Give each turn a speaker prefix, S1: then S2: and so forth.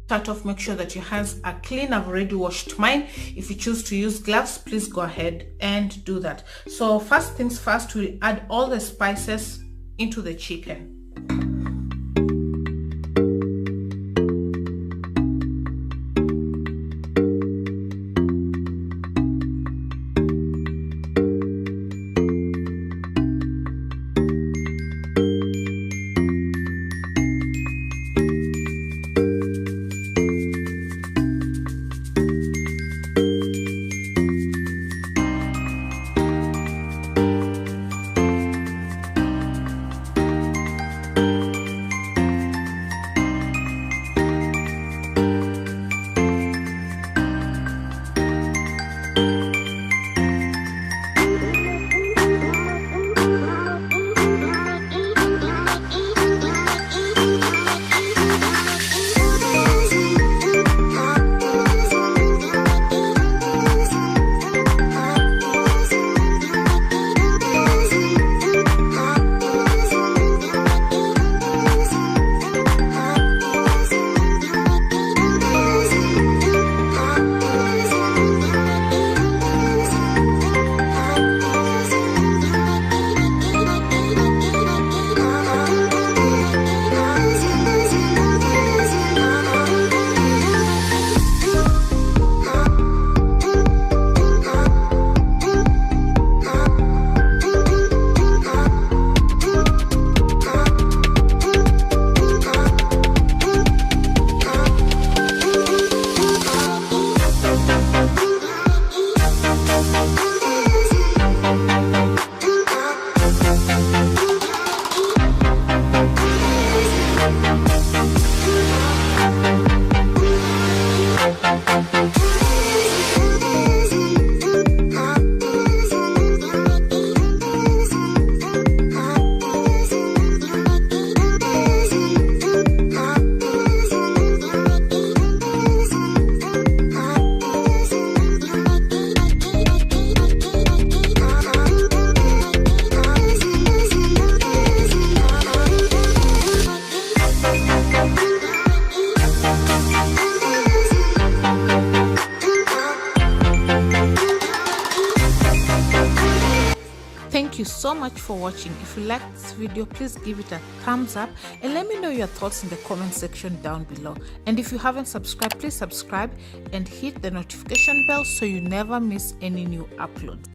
S1: start off, make sure that your hands are clean. I've already washed mine. If you choose to use gloves, please go ahead and do that. So first things first, we'll add all the spices into the chicken. Thank you so much for watching. If you like this video, please give it a thumbs up and let me know your thoughts in the comment section down below. And if you haven't subscribed, please subscribe and hit the notification bell so you never miss any new uploads.